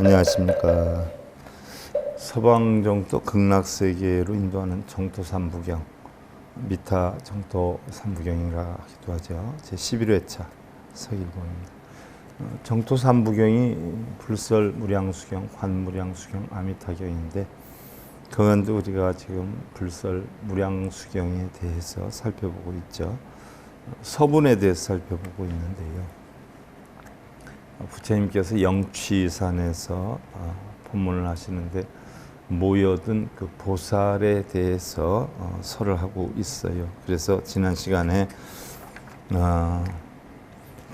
안녕하십니까. 서방정토 극락세계로 인도하는 정토 삼부경, 미타 정토 삼부경이라 하기도 하죠. 제 11회차 서일봉입니다. 정토 삼부경이 불설 무량수경, 관무량수경, 아미타경인데 그 가운데 우리가 지금 불설 무량수경에 대해서 살펴보고 있죠. 서분에 대해서 살펴보고 있는데요. 부처님께서 영취산에서 법문을 하시는데 모여든 그 보살에 대해서 설을 하고 있어요. 그래서 지난 시간에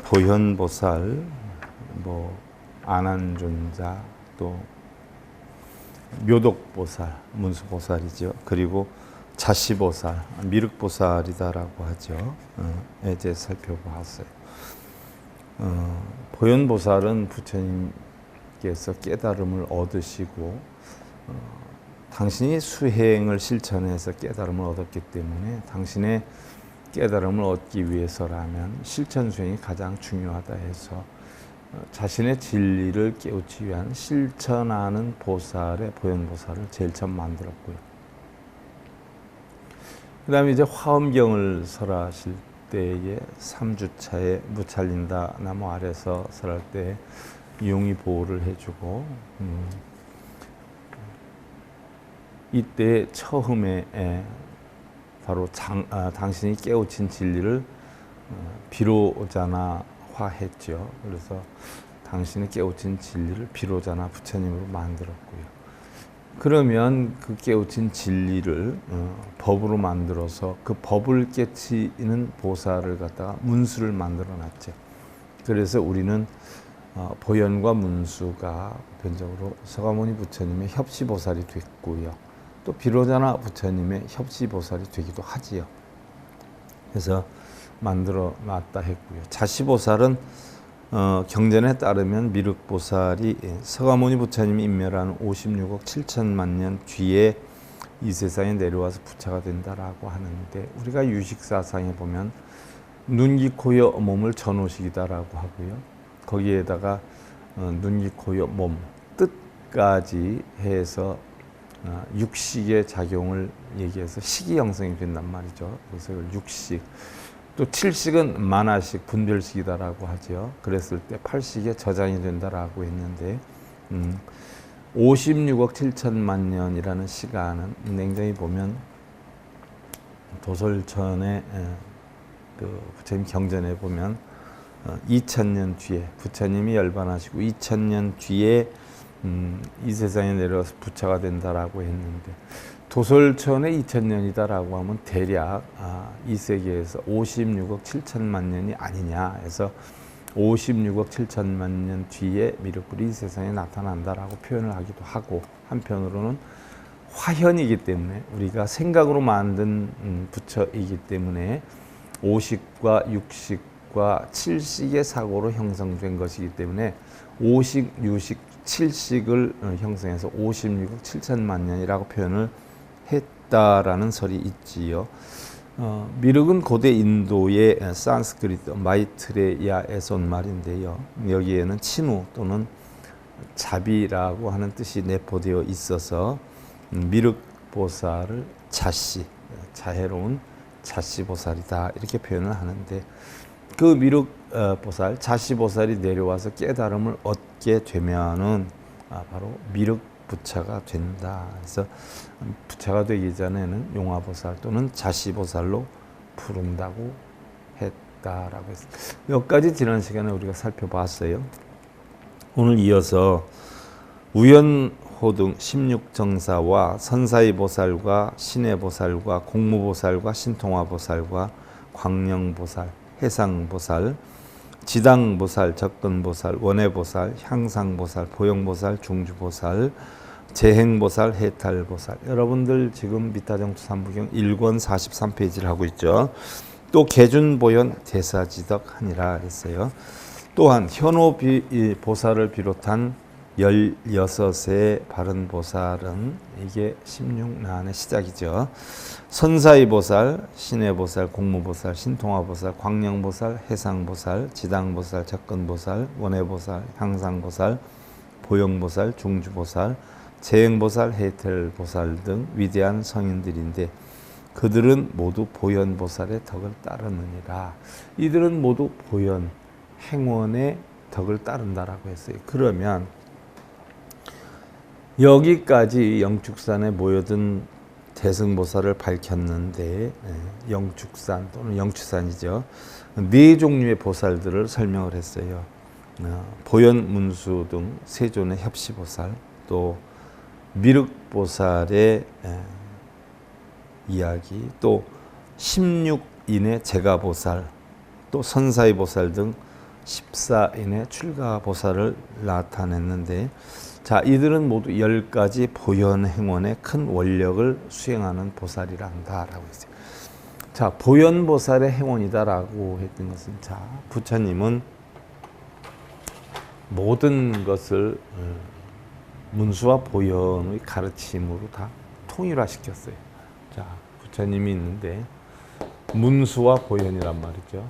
보현보살, 안한존자, 또 묘독보살, 문수보살이죠. 그리고 자시보살, 미륵보살이다라고 하죠. 에 대해 살펴보았어요. 보현보살은 부처님께서 깨달음을 얻으시고 당신이 수행을 실천해서 깨달음을 얻었기 때문에 당신의 깨달음을 얻기 위해서라면 실천 수행이 가장 중요하다 해서 자신의 진리를 깨우치 위한 실천하는 보살의 보현보살을 제일 처음 만들었고요. 그 다음에 이제 화엄경을 설하실 때에 3주차에 무찰린다 나무 아래서 설할 때 용이 보호를 해주고 이때 처음에 바로 당신이 깨우친 진리를 비로자나 화했죠. 그래서 당신이 깨우친 진리를 비로자나 부처님으로 만들었고요. 그러면 그 깨우친 진리를 법으로 만들어서 그 법을 깨치는 보살을 갖다가 문수를 만들어 놨죠. 그래서 우리는 보현과 문수가 보편적으로 서가모니 부처님의 협시보살이 됐고요. 또 비로자나 부처님의 협시보살이 되기도 하지요. 그래서 만들어 놨다 했고요. 자시보살은 경전에 따르면 미륵보살이 서가모니 부처님이 인멸한 56억 7천만 년 뒤에 이 세상에 내려와서 부처가 된다라고 하는데 우리가 유식사상에 보면 눈, 귀, 코, 여, 몸을 전오식이다라고 하고요. 거기에다가 눈, 귀, 코, 여, 몸 뜻까지 해서 육식의 작용을 얘기해서 식이 형성이 된단 말이죠. 그래서 육식. 또 7식은 만화식, 분별식이다라고 하죠. 그랬을 때 8식에 저장이 된다라고 했는데 56억 7천만 년이라는 시간은 냉정히 보면 도솔천의 그 부처님 경전에 보면 2000년 뒤에 부처님이 열반하시고 2000년 뒤에 이 세상에 내려와서 부처가 된다라고 했는데 도솔천의 2000년이다라고 하면 대략 이 세계에서 56억 7천만 년이 아니냐 해서 56억 7천만 년 뒤에 미륵불이 이 세상에 나타난다라고 표현을 하기도 하고 한편으로는 화현이기 때문에 우리가 생각으로 만든 부처이기 때문에 5식과 6식과 7식의 사고로 형성된 것이기 때문에 5식, 6식, 7식을 형성해서 56억 7천만 년이라고 표현을 했다라는 설이 있지요. 미륵은 고대 인도의 산스크리트 마이트레야에서 온 말인데요. 여기에는 친우 또는 자비라고 하는 뜻이 내포되어 있어서 미륵보살을 자시, 자애로운 자시보살이다 이렇게 표현을 하는데 그 미륵보살, 자시보살이 내려와서 깨달음을 얻게 되면은 바로 미륵부처가 된다. 그래서 부처가 되기 전에는 용화보살 또는 자시보살로 부른다고 했다라고 했습니다. 여기까지 지난 시간에 우리가 살펴봤어요. 오늘 이어서 우연호등 16정사와 선사의보살과 신해보살과 공무보살과 신통화보살과 광령보살, 해상보살, 지당보살, 적근보살, 원해보살, 향상보살, 보영보살, 중주보살, 재행보살, 해탈보살. 여러분들 지금 미타정토 삼부경 1권 43페이지를 하고 있죠. 또 개준보현 대사지덕하니라 그랬어요. 또한 현오보살을 비롯한 16의 바른보살은 이게 16난의 시작이죠. 선사의보살, 신해보살, 공무보살, 신통화보살, 광령보살, 해상보살, 지당보살, 적근보살, 원해보살, 향상보살, 보영보살, 중주보살, 재행보살, 해탈보살 등 위대한 성인들인데 그들은 모두 보현보살의 덕을 따르느니라. 이들은 모두 보현, 행원의 덕을 따른다라고 했어요. 그러면 여기까지 영축산에 모여든 대승보살을 밝혔는데 영축산 또는 영추산이죠. 네 종류의 보살들을 설명을 했어요. 보현, 문수 등 세존의 협시보살, 또 미륵보살의 이야기, 또 16인의 제가보살, 또 선사의보살 등 14인의 출가보살을 나타냈는데, 자, 이들은 모두 10가지 보현행원의 큰 원력을 수행하는 보살이란다라고 했어요. 자, 보현보살의 행원이다라고 했던 것은, 자, 부처님은 모든 것을 문수와 보현의 가르침으로 다 통일화시켰어요. 자, 부처님이 있는데 문수와 보현이란 말이죠.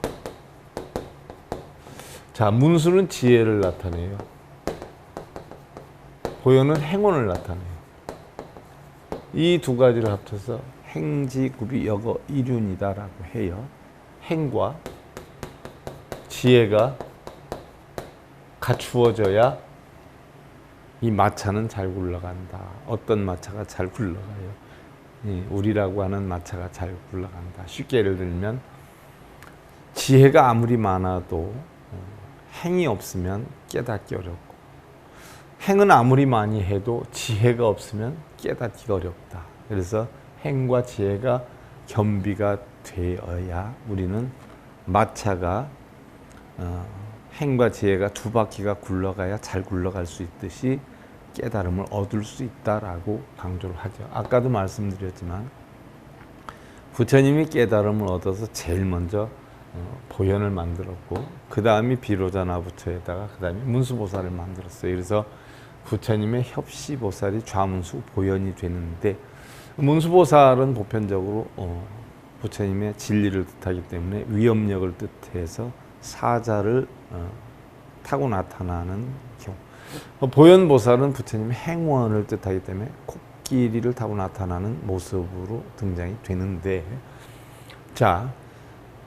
자, 문수는 지혜를 나타내요. 보현은 행원을 나타내요. 이 두 가지를 합쳐서 행지구비 여거 일윤이다라고 해요. 행과 지혜가 갖추어져야 이 마차는 잘 굴러간다. 어떤 마차가 잘 굴러가요? 우리라고 하는 마차가 잘 굴러간다. 쉽게 예를 들면 지혜가 아무리 많아도 행이 없으면 깨닫기 어렵고, 행은 아무리 많이 해도 지혜가 없으면 깨닫기가 어렵다. 그래서 행과 지혜가 겸비가 되어야 우리는 마차가 행과 지혜가 두 바퀴가 굴러가야 잘 굴러갈 수 있듯이 깨달음을 얻을 수 있다라고 강조를 하죠. 아까도 말씀드렸지만 부처님이 깨달음을 얻어서 제일 먼저 보현을 만들었고, 그 다음이 비로자나부처에다가 그 다음에 문수보살을 만들었어요. 그래서 부처님의 협시보살이 좌문수 보현이 되는데, 문수보살은 보편적으로 부처님의 진리를 뜻하기 때문에 위엄력을 뜻해서 사자를 타고 나타나는 경우, 보현보살은 부처님의 행원을 뜻하기 때문에 코끼리를 타고 나타나는 모습으로 등장이 되는데, 자,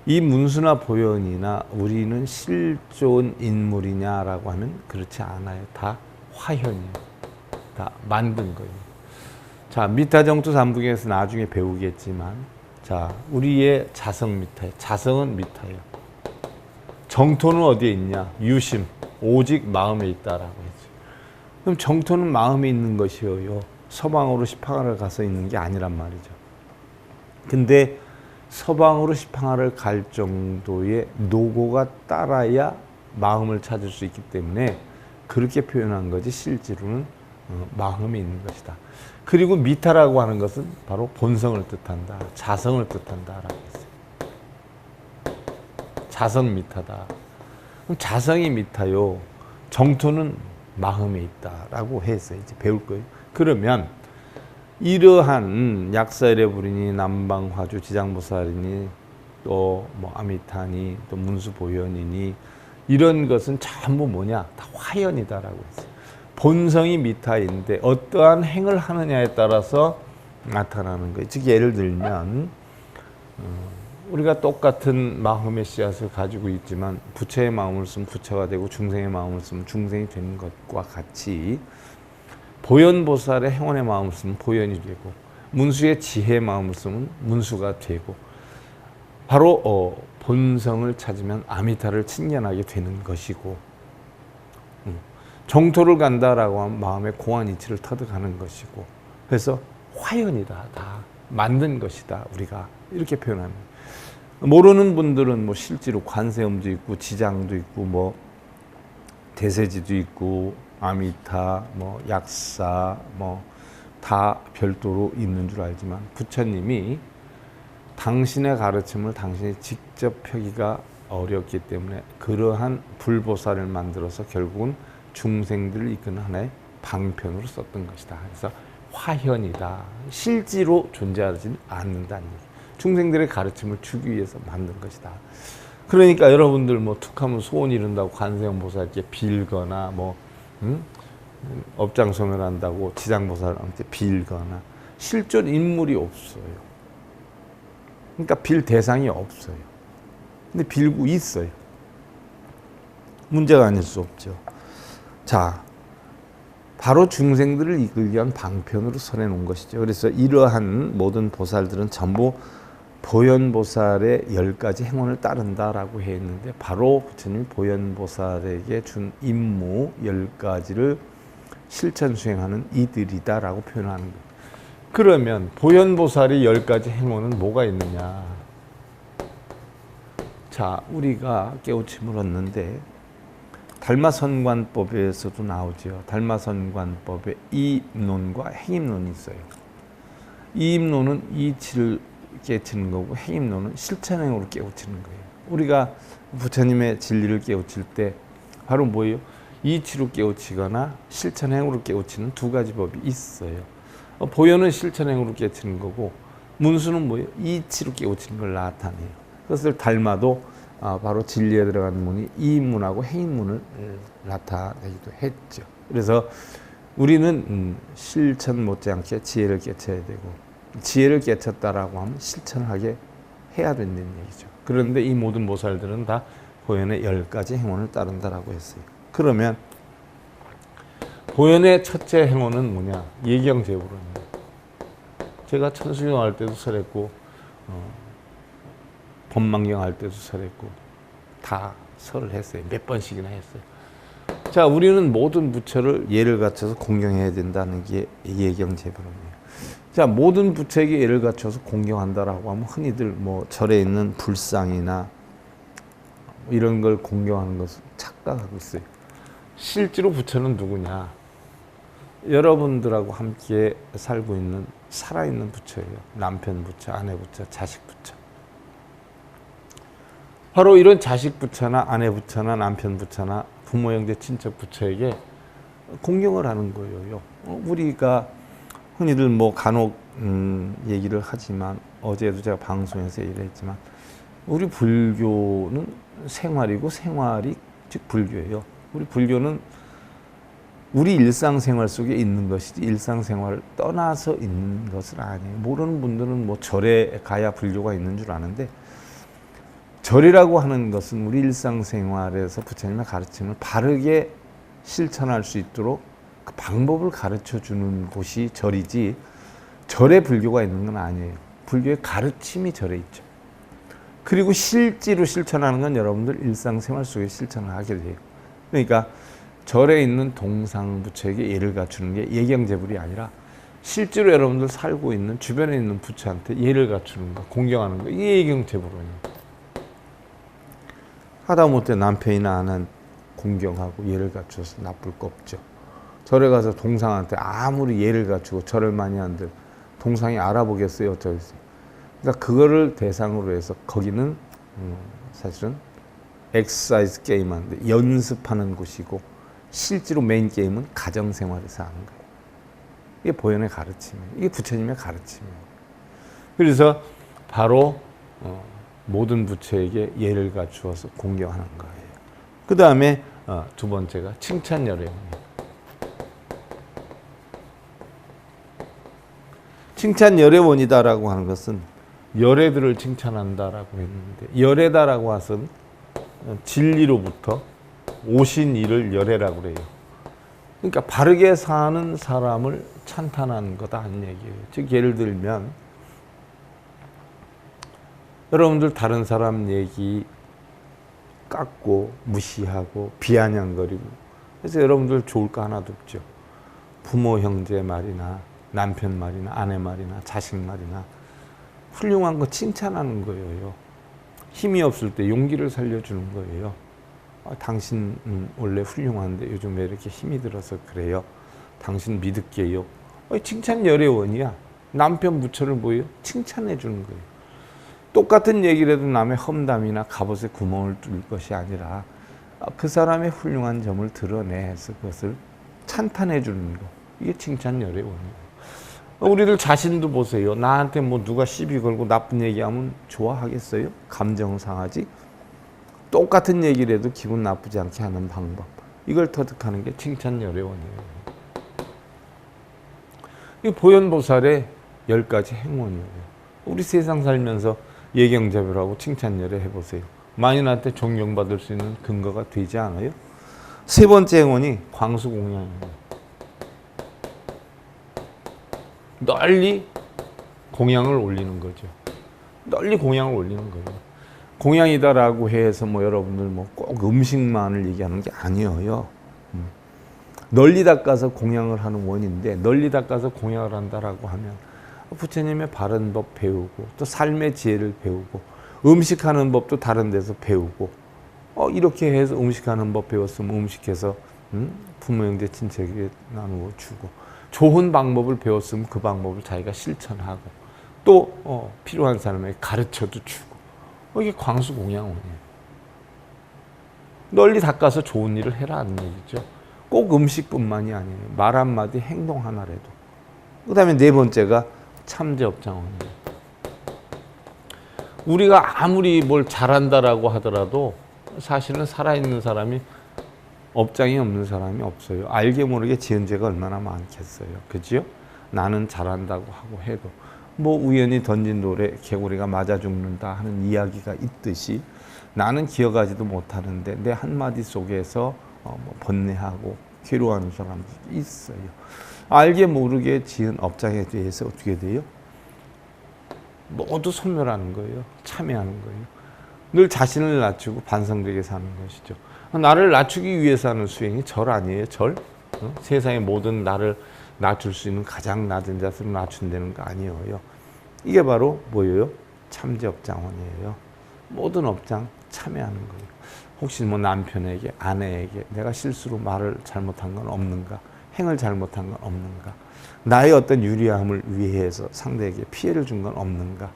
이 문수나 보현이나 우리는 실존 인물이냐라고 하면 그렇지 않아요. 다 화현이에요. 다 만든 거예요. 자, 미타정투 삼부경에서 나중에 배우겠지만, 자, 우리의 자성 미타예요. 자성은 미타예요. 정토는 어디에 있냐? 유심, 오직 마음에 있다라고 했죠. 그럼 정토는 마음에 있는 것이에요. 서방으로 시팡하러 가서 있는 게 아니란 말이죠. 근데 서방으로 시팡하러 갈 정도의 노고가 따라야 마음을 찾을 수 있기 때문에 그렇게 표현한 거지, 실제로는 마음에 있는 것이다. 그리고 미타라고 하는 것은 바로 본성을 뜻한다, 자성을 뜻한다라고 했어요. 자성 미타다. 그럼 자성이 미타요, 정토는 마음에 있다라고 해서 이제 배울 거예요. 그러면 이러한 약사일의 불이니 남방화주 지장보살이니 또 뭐 아미타니 또 문수보현이니 이런 것은 전부 뭐냐? 다 화현이다라고 했어요. 본성이 미타인데 어떠한 행을 하느냐에 따라서 나타나는 거예요. 즉 예를 들면 우리가 똑같은 마음의 씨앗을 가지고 있지만 부처의 마음을 쓰면 부처가 되고 중생의 마음을 쓰면 중생이 되는 것과 같이 보현보살의 행원의 마음을 쓰면 보현이 되고 문수의 지혜의 마음을 쓰면 문수가 되고, 바로 본성을 찾으면 아미타를 친견하게 되는 것이고, 정토를 간다라고 하면 마음의 공안 이치를 터득하는 것이고, 그래서 화현이다, 다 만든 것이다, 우리가 이렇게 표현합니다. 모르는 분들은 뭐 실제로 관세음도 있고 지장도 있고 뭐 대세지도 있고 아미타, 뭐 약사, 뭐 다 별도로 있는 줄 알지만 부처님이 당신의 가르침을 당신이 직접 펴기가 어렵기 때문에 그러한 불보살을 만들어서 결국은 중생들을 이끄는 하나의 방편으로 썼던 것이다. 그래서 화현이다. 실제로 존재하지 않는다는 얘기. 중생들의 가르침을 주기 위해서 만든 것이다. 그러니까 여러분들 뭐 툭하면 소원 이룬다고 관세음보살께 빌거나 뭐 업장소멸 한다고 지장보살한테 빌거나 실존 인물이 없어요. 그러니까 빌 대상이 없어요. 근데 빌고 있어요. 문제가 아닐 수 없죠. 자, 바로 중생들을 이끌기 위한 방편으로 설해놓은 것이죠. 그래서 이러한 모든 보살들은 전부 보현보살의 10가지 행원을 따른다라고 했는데 바로 부처님이 보현보살에게 준 임무 10가지를 실천 수행하는 이들이다라고 표현하는 거예요. 그러면 보현보살이 10가지 행원은 뭐가 있느냐? 자, 우리가 깨우침을 얻는데 달마선관법에서도 나오죠. 달마선관법에 이입론과 행입론이 있어요. 이입론은 이치를 깨우치는 거고 행입론은 실천행으로 깨우치는 거예요. 우리가 부처님의 진리를 깨우칠 때 바로 뭐예요? 이치로 깨우치거나 실천행으로 깨우치는 두 가지 법이 있어요. 보현은 실천행으로 깨우치는 거고 문수는 뭐예요? 이치로 깨우치는 걸 나타내요. 그것을 닮아도 바로 진리에 들어가는 문이 이문하고 행문을 나타내기도 했죠. 그래서 우리는 실천 못지않게 지혜를 깨쳐야 되고 지혜를 깨쳤다라고 하면 실천을 하게 해야 된다는 얘기죠. 그런데 이 모든 보살들은 다 보현의 10가지 행원을 따른다라고 했어요. 그러면 보현의 첫째 행원은 뭐냐? 예경제불원입니다. 제가 천수경 할 때도 설했고 법망경 할 때도 설했고 다 설을 했어요. 몇 번씩이나 했어요. 자, 우리는 모든 부처를 예를 갖춰서 공경해야 된다는 게 예경제불원이에요. 자, 모든 부처에게 예를 갖춰서 공경한다라고 하면 흔히들 뭐 절에 있는 불상이나 이런 걸 공경하는 것을 착각하고 있어요. 실제로 부처는 누구냐? 여러분들하고 함께 살고 있는 살아있는 부처예요. 남편 부처, 아내 부처, 자식 부처. 바로 이런 자식 부처나 아내 부처나 남편 부처나 부모, 형제, 친척 부처에게 공경을 하는 거예요. 우리가 흔히들 뭐 간혹 얘기를 하지만 어제도 제가 방송에서 얘기를 했지만 우리 불교는 생활이고 생활이 즉 불교예요. 우리 불교는 우리 일상생활 속에 있는 것이지 일상생활을 떠나서 있는 것은 아니에요. 모르는 분들은 뭐 절에 가야 불교가 있는 줄 아는데 절이라고 하는 것은 우리 일상생활에서 부처님의 가르침을 바르게 실천할 수 있도록 그 방법을 가르쳐 주는 곳이 절이지 절에 불교가 있는 건 아니에요. 불교의 가르침이 절에 있죠. 그리고 실제로 실천하는 건 여러분들 일상생활 속에 실천을 하게 돼요. 그러니까 절에 있는 동상부처에게 예를 갖추는 게 예경제불이 아니라 실제로 여러분들 살고 있는 주변에 있는 부처한테 예를 갖추는 거, 공경하는 거, 이게 예경제불이에요. 하다못해 남편이나 아내는 공경하고 예를 갖춰서 나쁠 거 없죠. 절에 가서 동상한테 아무리 예를 갖추고 절을 많이 한들 동상이 알아보겠어요? 어쩌겠어요? 그러니까 그거를 대상으로 해서 거기는 사실은 엑서사이즈 게임하는데 연습하는 곳이고 실제로 메인 게임은 가정생활에서 하는 거예요. 이게 보현의 가르침이에요. 이게 부처님의 가르침이에요. 그래서 바로 모든 부처에게 예를 갖추어서 공경하는 거예요. 그 다음에 두 번째가 칭찬열애입니다. 칭찬열애원이다라고 하는 것은 열애들을 칭찬한다라고 했는데 열애다라고 해서는 진리로부터 오신 이를 열애라고 그래요. 그러니까 바르게 사는 사람을 찬탄하는 거다 하는 얘기예요. 즉 예를 들면 여러분들 다른 사람 얘기 깎고 무시하고 비아냥거리고 그래서 여러분들 좋을 거 하나도 없죠. 부모 형제 말이나 남편 말이나 아내 말이나 자식 말이나 훌륭한 거 칭찬하는 거예요. 힘이 없을 때 용기를 살려주는 거예요. 당신 원래 훌륭한데 요즘 왜 이렇게 힘이 들어서 그래요? 당신 믿을게요. 칭찬 열애원이야. 남편 부처를 뭐예요? 칭찬해 주는 거예요. 똑같은 얘기를 해도 남의 험담이나 갑옷에 구멍을 뚫을 것이 아니라 그 사람의 훌륭한 점을 드러내서 그것을 찬탄해 주는 거. 이게 칭찬 열애원이에요. 우리들 자신도 보세요. 나한테 뭐 누가 시비 걸고 나쁜 얘기하면 좋아하겠어요? 감정 상하지? 똑같은 얘기를 해도 기분 나쁘지 않게 하는 방법. 이걸 터득하는 게 칭찬 열애원이에요. 이 보현보살의 10가지 행원이에요. 우리 세상 살면서 예경자별하고 칭찬열애 해보세요. 만인한테 존경받을 수 있는 근거가 되지 않아요? 세 번째 행원이 광수공양이에요. 널리 공양을 올리는 거죠. 널리 공양을 올리는 거예요. 공양이다라고 해서 뭐 여러분들 뭐 꼭 음식만을 얘기하는 게 아니에요. 널리 닦아서 공양을 하는 원인데, 널리 닦아서 공양을 한다라고 하면 부처님의 바른 법 배우고, 또 삶의 지혜를 배우고, 음식하는 법도 다른 데서 배우고, 이렇게 해서 음식하는 법 배웠으면 음식해서 부모 형제 친척에게 나누어 주고, 좋은 방법을 배웠으면 그 방법을 자기가 실천하고, 또 필요한 사람에게 가르쳐도 주고, 이게 광수공양원이에요. 널리 닦아서 좋은 일을 해라 하는 얘기죠. 꼭 음식뿐만이 아니에요. 말 한마디, 행동 하나라도. 그 다음에 네 번째가 참제업장원이에요. 우리가 아무리 뭘 잘한다라고 하더라도 사실은 살아있는 사람이, 업장이 없는 사람이 없어요. 알게 모르게 지은 죄가 얼마나 많겠어요. 그죠? 나는 잘한다고 하고 해도 뭐 우연히 던진 돌에 개구리가 맞아 죽는다 하는 이야기가 있듯이, 나는 기억하지도 못하는데 내 한마디 속에서 번뇌하고 괴로워하는 사람들이 있어요. 알게 모르게 지은 업장에 대해서 어떻게 돼요? 모두 소멸하는 거예요. 참여하는 거예요. 늘 자신을 낮추고 반성되게 사는 것이죠. 나를 낮추기 위해서 하는 수행이 절 아니에요? 절? 세상의 모든 나를 낮출 수 있는 가장 낮은 자세로 낮춘다는 거 아니에요. 이게 바로 뭐예요? 참제업장원이에요. 모든 업장 참여하는 거예요. 혹시 뭐 남편에게, 아내에게 내가 실수로 말을 잘못한 건 없는가? 행을 잘못한 건 없는가? 나의 어떤 유리함을 위해서 상대에게 피해를 준 건 없는가?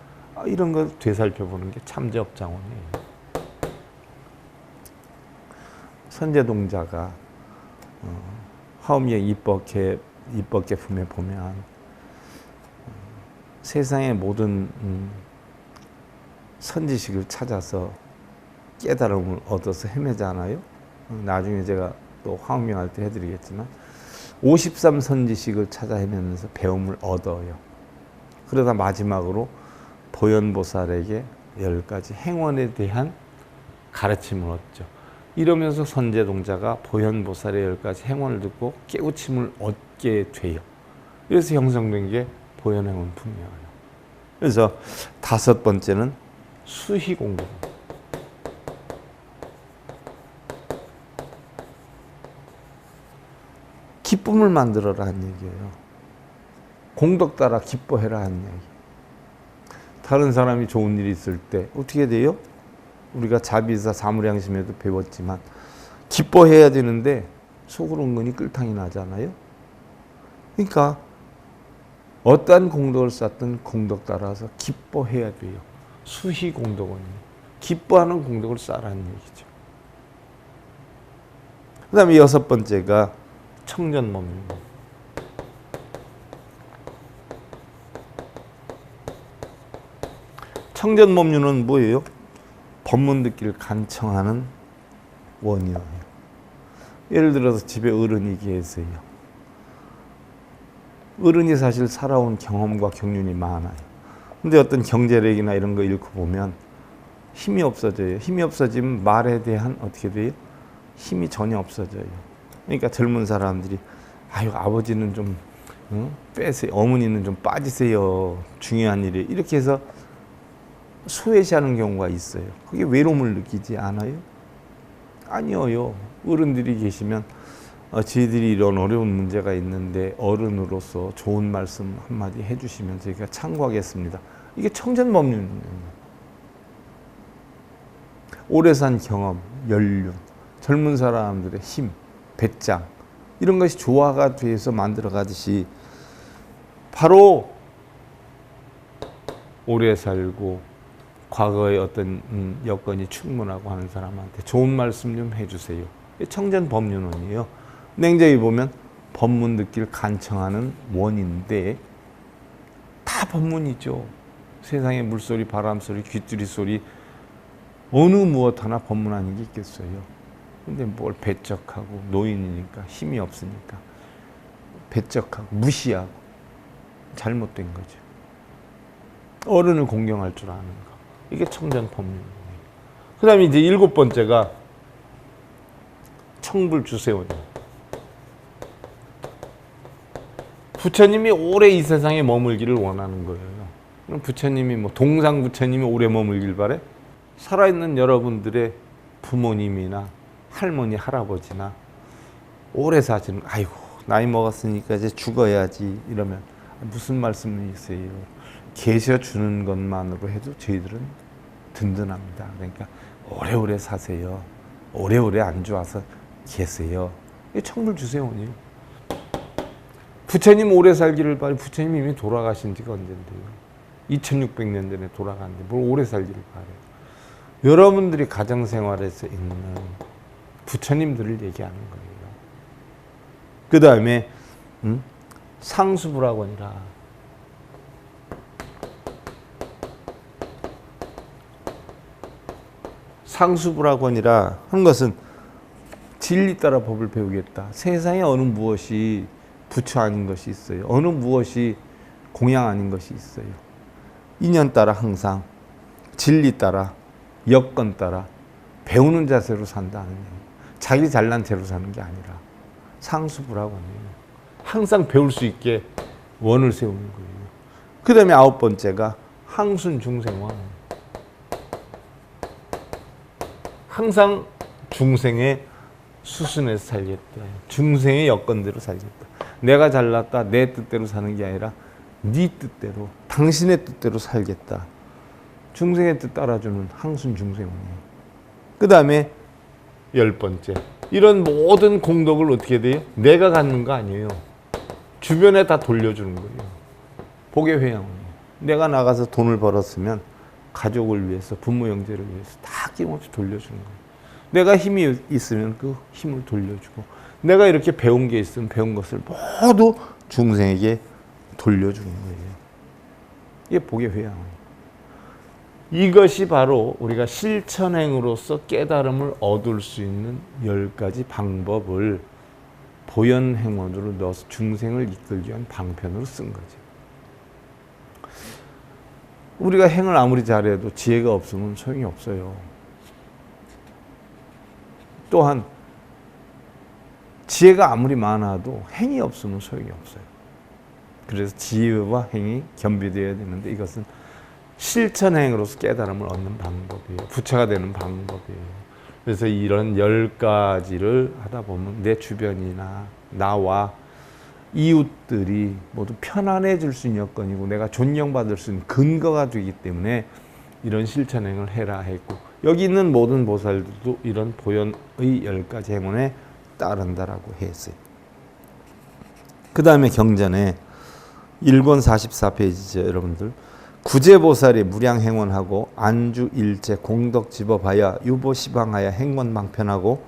이런 걸 되살펴보는 게 참제업장원이에요. 선제동자가 화엄경 입법계품에 보면 세상의 모든 선지식을 찾아서 깨달음을 얻어서 헤매잖아요. 나중에 제가 또 화엄경 할 때 해드리겠지만 53선지식을 찾아 헤매면서 배움을 얻어요. 그러다 마지막으로 보현보살에게 10가지 행원에 대한 가르침을 얻죠. 이러면서 선제동자가 보현보살의 10가지 행원을 듣고 깨우침을 얻게 돼요. 그래서 형성된 게 보현행원 품명이에요. 그래서 다섯 번째는 수희공부. 기쁨을 만들어라 하는 얘기예요. 공덕 따라 기뻐해라 하는 얘기. 다른 사람이 좋은 일이 있을 때 어떻게 돼요? 우리가 자비사 사무량심에도 배웠지만 기뻐해야 되는데 속으로 은근히 끌탕이 나잖아요. 그러니까 어떠한 공덕을 쌓든 공덕 따라서 기뻐해야 돼요. 수희공덕원이에요. 기뻐하는 공덕을 쌓으라는 얘기죠. 그 다음에 여섯 번째가 청전법륜. 청전법륜은 뭐예요? 법문 듣기를 간청하는 원이에요. 예를 들어서 집에 어른이 계세요. 어른이 사실 살아온 경험과 경륜이 많아요. 근데 어떤 경제력이나 이런 거 읽고 보면 힘이 없어져요. 힘이 없어지면 말에 대한 어떻게 돼요? 힘이 전혀 없어져요. 그러니까 젊은 사람들이 아유 아버지는 좀 빼세요. 어머니는 좀 빠지세요. 중요한 일이 이렇게 해서 소외시하는 경우가 있어요. 그게 외로움을 느끼지 않아요? 아니에요. 어른들이 계시면 저희들이 이런 어려운 문제가 있는데 어른으로서 좋은 말씀 한마디 해주시면 저희가 참고하겠습니다. 이게 청전법륜입니다. 오래 산 경험, 연륜, 젊은 사람들의 힘, 배짱 이런 것이 조화가 돼서 만들어가듯이 바로 오래 살고 과거의 어떤 여건이 충분하고 하는 사람한테 좋은 말씀 좀 해주세요. 청전법륜원이에요. 냉정히 보면 법문 듣기를 간청하는 원인데 다 법문이죠. 세상의 물소리, 바람소리, 귀뚜리 소리 어느 무엇 하나 법문 아닌 게 있겠어요. 근데 뭘 배척하고 노인이니까 힘이 없으니까 배척하고 무시하고 잘못된 거죠. 어른을 공경할 줄 아는 거. 이게 청정법륜이에요. 그 다음에 이제 7번째가 청불주세원이에요. 부처님이 오래 이 세상에 머물기를 원하는 거예요. 그럼 부처님이 뭐 동상 부처님이 오래 머물길 바래? 살아있는 여러분들의 부모님이나 할머니, 할아버지나 오래 사시는, 아이고 나이 먹었으니까 이제 죽어야지 이러면 무슨 말씀이세요? 계셔주는 것만으로 해도 저희들은 든든합니다. 그러니까 오래오래 사세요. 오래오래 안 좋아서 계세요. 이게 청불주세원이에요. 부처님 오래 살기를 바래. 부처님 이미 돌아가신 지가 언젠데요. 2600년 전에 돌아갔는데 뭘 오래 살기를 바래요. 여러분들이 가정생활에서 있는 부처님들을 얘기하는 거예요. 그 다음에 상수불학원이라. 상수불학원이라 하는 것은 진리 따라 법을 배우겠다. 세상에 어느 무엇이 부처 아닌 것이 있어요. 어느 무엇이 공양 아닌 것이 있어요. 인연 따라 항상 진리 따라 여건 따라 배우는 자세로 산다는 얘기예요. 자기 잘난 채로 사는 게 아니라 상수불학원이에요. 항상 배울 수 있게 원을 세우는 거예요. 그 다음에 9번째가 항순중생원. 항상 중생의 수순에서 살겠다. 중생의 여건대로 살겠다. 내가 잘났다 내 뜻대로 사는 게 아니라 네 뜻대로 당신의 뜻대로 살겠다. 중생의 뜻 따라주는 항순중생원이에요. 그 다음에 10번째. 이런 모든 공덕을 어떻게 돼요? 내가 갖는 거 아니에요. 주변에 다 돌려주는 거예요. 복외회양원이에요. 내가 나가서 돈을 벌었으면 가족을 위해서, 부모 형제를 위해서 다 아낌없이 돌려주는 거예요. 내가 힘이 있으면 그 힘을 돌려주고, 내가 이렇게 배운 게 있으면 배운 것을 모두 중생에게 돌려주는 거예요. 이게 복외회양원이에요. 이것이 바로 우리가 실천행으로서 깨달음을 얻을 수 있는 10가지 방법을 보현행원으로 넣어서 중생을 이끌기 위한 방편으로 쓴 거죠. 우리가 행을 아무리 잘해도 지혜가 없으면 소용이 없어요. 또한 지혜가 아무리 많아도 행이 없으면 소용이 없어요. 그래서 지혜와 행이 겸비되어야 되는데 이것은 실천행으로서 깨달음을 얻는 방법이에요. 부처가 되는 방법이에요. 그래서 이런 10가지를 하다 보면 내 주변이나 나와 이웃들이 모두 편안해질 수 있는 여건이고 내가 존경받을 수 있는 근거가 되기 때문에 이런 실천행을 해라 했고, 여기 있는 모든 보살들도 이런 보현의 10가지 행원에 따른다라고 했어요. 그 다음에 경전에 1권 44페이지죠, 여러분들. 구제보살이 무량행원하고 안주일체 공덕집업하여 유보시방하여 행원방편하고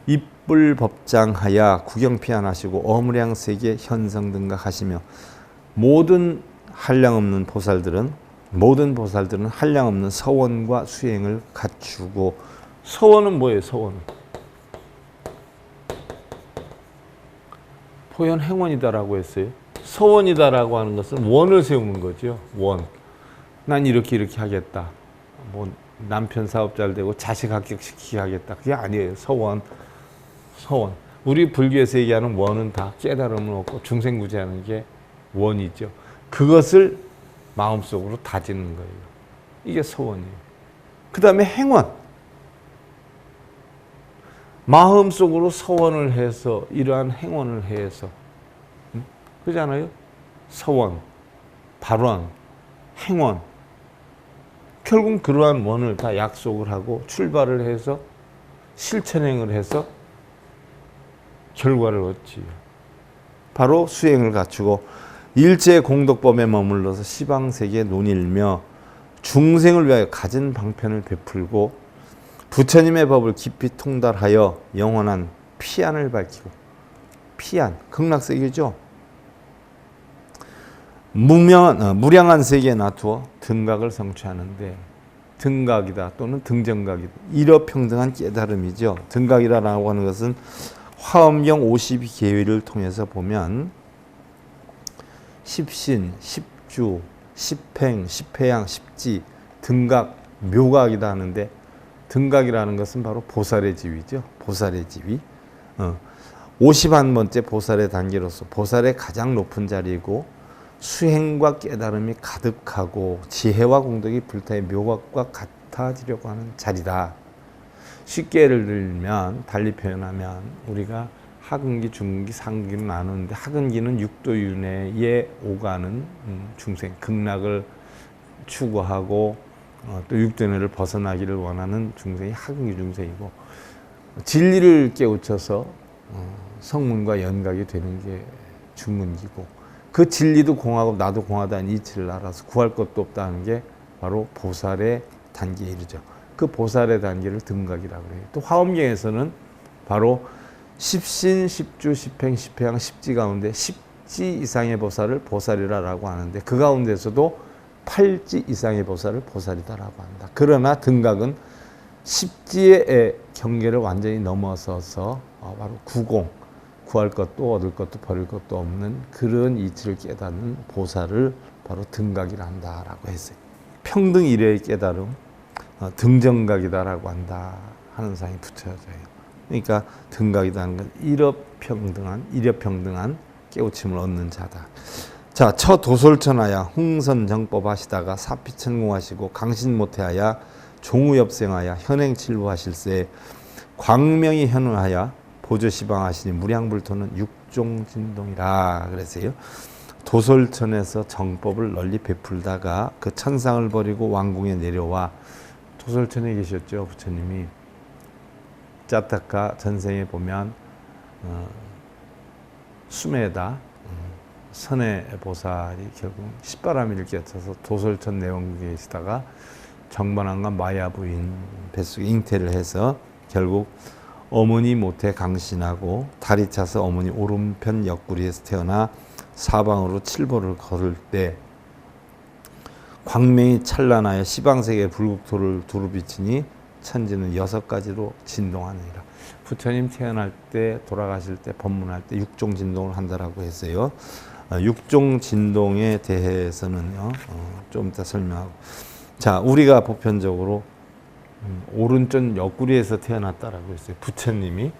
입불법장하여 구경피안하시고 어무량세계 현성 등각하시며 모든 한량없는 보살들은 한량없는 서원과 수행을 갖추고. 서원은 뭐예요? 서원은 보현행원이다라고 했어요. 서원이다라고 하는 것은 원을 세우는 거죠. 원. 난 이렇게 하겠다. 뭐 남편 사업 잘 되고 자식 합격시키게 하겠다. 그게 아니에요. 서원. 우리 불교에서 얘기하는 원은 다 깨달음을 얻고 중생구제하는 게 원이죠. 그것을 마음속으로 다지는 거예요. 이게 서원이에요. 그 다음에 행원. 마음속으로 서원을 해서 이러한 행원을 해서, 그러잖아요. 서원, 발원, 행원. 결국 그러한 원을 다 약속을 하고 출발을 해서 실천행을 해서 결과를 얻지요. 바로 수행을 갖추고 일체 공덕법에 머물러서 시방세계에 논일며 중생을 위하여 갖은 방편을 베풀고 부처님의 법을 깊이 통달하여 영원한 피안을 밝히고. 피안, 극락세계죠. 무량한 세계에 놔두어 등각을 성취하는데, 등각이다 또는 등정각이다, 일어평등한 깨달음이죠. 등각이라고 하는 것은 화엄경 52계위를 통해서 보면 십신, 십주, 십행, 십회양, 십지, 등각, 묘각이다 하는데 등각이라는 것은 바로 보살의 지위죠. 보살의 지위. 51번째 보살의 단계로서 보살의 가장 높은 자리이고 수행과 깨달음이 가득하고 지혜와 공덕이 불타의 묘각과 같아지려고 하는 자리다. 쉽게 예를 들면 달리 표현하면 우리가 하근기, 중근기, 상근기를 나누는데 하근기는 육도 윤회에 오가는 중생, 극락을 추구하고 또 육도윤회를 벗어나기를 원하는 중생이 하근기 중생이고 진리를 깨우쳐서 성문과 연각이 되는 게 중근기고 그 진리도 공하고 나도 공하다는 이치를 알아서 구할 것도 없다는 게 바로 보살의 단계에 이르죠. 그 보살의 단계를 등각이라고 해요. 또 화엄경에서는 바로 십신, 십주, 십행, 십회양, 십지 가운데 십지 이상의 보살을 보살이라고 하는데 그 가운데서도 팔지 이상의 보살을 보살이다라고 한다. 그러나 등각은 십지의 경계를 완전히 넘어서서 바로 구공, 구할 것도 얻을 것도 버릴 것도 없는 그런 이치를 깨닫는 보살을 바로 등각이라 한다라고 했어요. 평등 이래의 깨달음, 등정각이다라고 한다 하는 상이 붙여져요. 그러니까 등각이라는 건 일엽평등한 깨우침을 얻는 자다. 자, 처도솔천하야 흥선정법 하시다가 사피천공하시고 강신모태하야 종우엽생하야 현행칠부하실세 광명이 현우하야 보조시방하시니 무량불토는 육종진동이라 그랬어요. 도솔천에서 정법을 널리 베풀다가 그 천상을 버리고 왕궁에 내려와 도솔천에 계셨죠. 부처님이 짜타카 전생에 보면 수메다 선의 보살이 결국 십바라밀을 깨쳐서 도솔천 내원국에 계시다가 정반왕과 마야 부인 뱃속에 잉태를 해서 결국 어머니 모태 강신하고 다리 차서 어머니 오른편 옆구리에서 태어나 사방으로 칠보를 걸을 때 광명이 찬란하여 시방세계 불국토를 두루 비치니 천지는 6가지로 진동하느니라. 부처님 태어날 때 돌아가실 때 법문할 때 육종 진동을 한다라고 했어요. 육종 진동에 대해서는요 좀 이따 설명하고. 자, 우리가 보편적으로 오른쪽 옆구리에서 태어났다라고 했어요. 부처님이.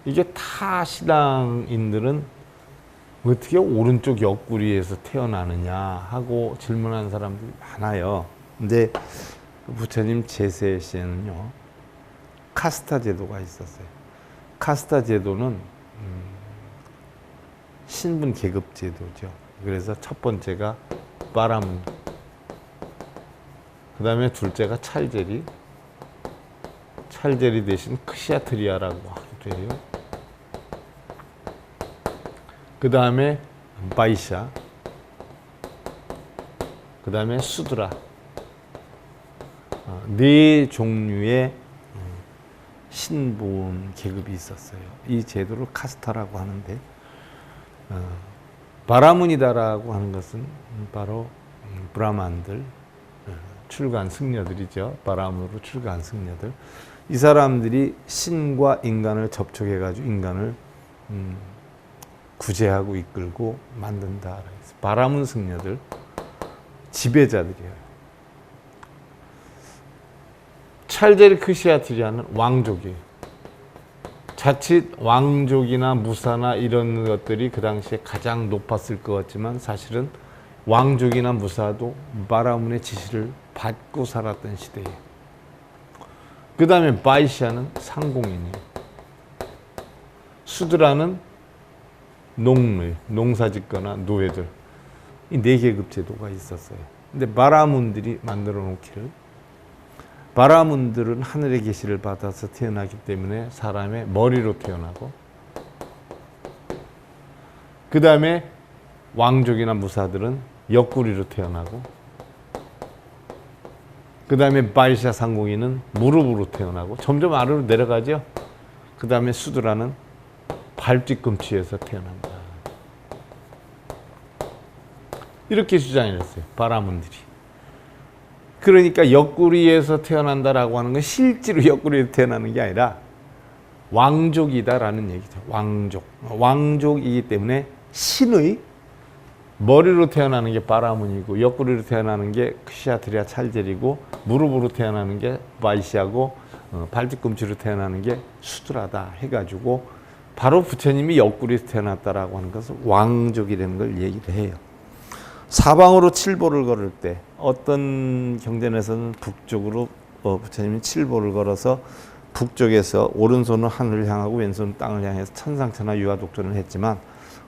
이게 다 신앙인들은 어떻게 오른쪽 옆구리에서 태어나느냐 하고 질문하는 사람들이 많아요. 근데 부처님 제세 시에는요 카스타 제도가 있었어요. 카스타 제도는 신분 계급 제도죠. 그래서 첫 번째가 바라문, 그 다음에 둘째가 찰제리 대신 크시아트리아라고 하기도 해요. 그 다음에 바이샤, 그 다음에 수드라. 네 종류의 신분 계급이 있었어요. 이 제도를 카스타라고 하는데 바라문이다라고 하는 것은 바로 브라만들, 출가한 승려들이죠. 바라문으로 출가한 승려들. 이 사람들이 신과 인간을 접촉해가지고 인간을 구제하고 이끌고 만든다. 바라문 승려들, 지배자들이에요. 찰제리 크시아트리아는 왕족이에요. 자칫 왕족이나 무사나 이런 것들이 그 당시에 가장 높았을 것 같지만 사실은 왕족이나 무사도 바라문의 지시를 받고 살았던 시대예요. 그 다음에 바이샤는 상공인이에요. 수드라는 농노, 농사짓거나 노예들. 이 4계급 제도가 있었어요. 근데 바라문들이 만들어 놓기를 바라문들은 하늘의 계시를 받아서 태어나기 때문에 사람의 머리로 태어나고 그 다음에 왕족이나 무사들은 옆구리로 태어나고 그 다음에 바이샤 상공인은 무릎으로 태어나고 점점 아래로 내려가죠. 그 다음에 수드라는 발 뒤꿈치에서 태어난다. 이렇게 주장을 했어요. 바라문들이. 그러니까 옆구리에서 태어난다라고 하는 건 실제로 옆구리에서 태어나는 게 아니라 왕족이다라는 얘기죠. 왕족. 왕족이기 때문에 신의 머리로 태어나는 게 바라문이고 옆구리로 태어나는 게 크시아트리아 찰젤이고 무릎으로 태어나는 게 바이시아고 발뒤꿈치로 태어나는 게 수드라다 해가지고 바로 부처님이 옆구리에서 태어났다라고 하는 것은 왕족이라는 걸 얘기를 해요. 사방으로 칠보를 걸을 때 어떤 경전에서는 북쪽으로 부처님이 칠보를 걸어서 북쪽에서 오른손은 하늘을 향하고 왼손은 땅을 향해서 천상천하 유화독존을 했지만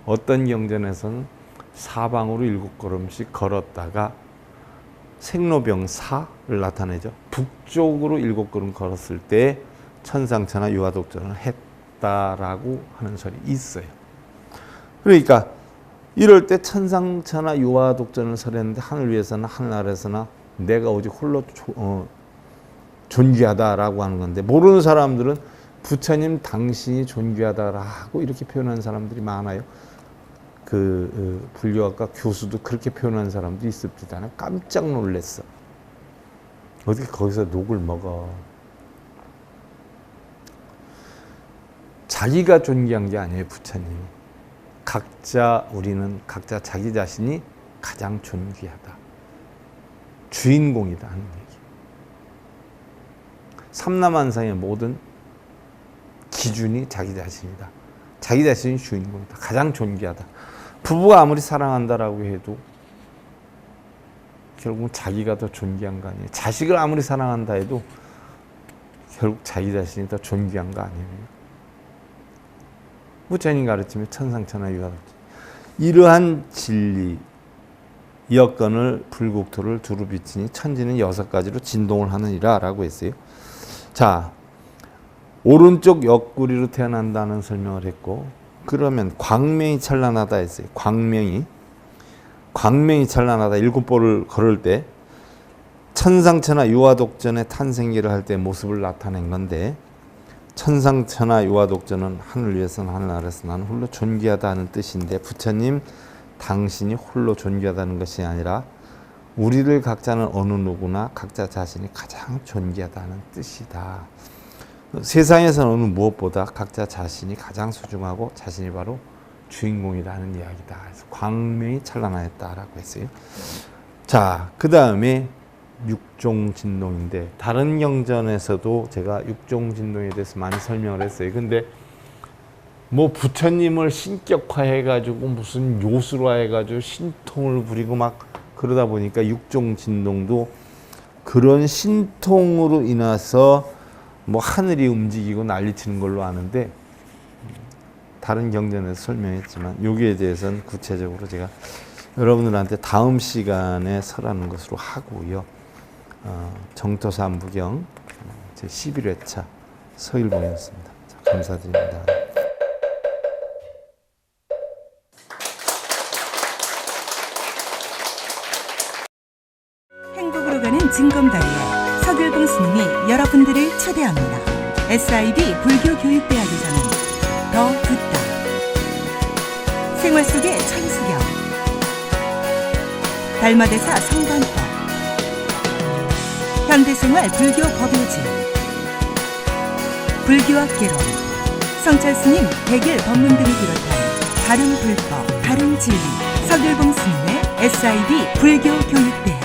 어떤 경전에서는 사방으로 7걸음씩 걸었다가 생로병사를 나타내죠. 북쪽으로 7걸음 걸었을 때 천상천하 유화독존을 했다라고 하는 설이 있어요. 그러니까 이럴 때 천상천하 유화독존을 설했는데 하늘 위에서나 하늘 아래서나 내가 오직 홀로 존귀하다라고 하는 건데 모르는 사람들은 부처님 당신이 존귀하다라고 이렇게 표현하는 사람들이 많아요. 불교학과 교수도 그렇게 표현하는 사람도 있습니다. 난 깜짝 놀랐어. 어떻게 거기서 녹을 먹어. 자기가 존귀한 게 아니에요, 부처님이. 우리는 각자 자기 자신이 가장 존귀하다. 주인공이다 하는 얘기. 삼라만상의 모든 기준이 자기 자신이다. 자기 자신이 주인공이다. 가장 존귀하다. 부부가 아무리 사랑한다라고 해도 결국 자기가 더 존귀한 거 아니에요. 자식을 아무리 사랑한다 해도 결국 자기 자신이 더 존귀한 거 아니에요. 부처님 가르침에 천상천하 유화독존. 이러한 진리 여건을 불국토를 두루 비치니 천지는 6가지로 진동을 하느니라 라고 했어요. 자, 오른쪽 옆구리로 태어난다는 설명을 했고 그러면 광명이 찬란하다 했어요. 광명이 찬란하다 7보를 걸을 때 천상천하 유화독존의 탄생기를 할 때 모습을 나타낸 건데 천상천하 유화독존은 하늘 위에서는 하늘 아래서 나는 홀로 존귀하다는 뜻인데 부처님 당신이 홀로 존귀하다는 것이 아니라 우리를 각자는 어느 누구나 각자 자신이 가장 존귀하다는 뜻이다. 세상에서는 어느 무엇보다 각자 자신이 가장 소중하고 자신이 바로 주인공이라는 이야기다. 그래서 광명이 찬란하였다라고 했어요. 자, 그 다음에 육종진동인데 다른 경전에서도 제가 육종진동에 대해서 많이 설명을 했어요. 근데 뭐 부처님을 신격화해가지고 무슨 요술화해가지고 신통을 부리고 막 그러다 보니까 육종진동도 그런 신통으로 인해서 뭐 하늘이 움직이고 난리치는 걸로 아는데 다른 경전에서 설명했지만 여기에 대해서는 구체적으로 제가 여러분들한테 다음 시간에 설하는 것으로 하고요. 정토삼부경 제 11회차 서일봉이었습니다. 감사드립니다. 행복으로 가는 징검다리에 서길봉 스님이 여러분들을 초대합니다. SIB 불교교육대학에서는 더 듣다, 생활 속의 천수경, 달마대사 성관법, 현대생활 불교 법요지, 불교학개론, 성찰스님 백일 법문 등을 비롯한 다른 불법, 다른 진리, 서길봉 스님의 SIB 불교교육대학.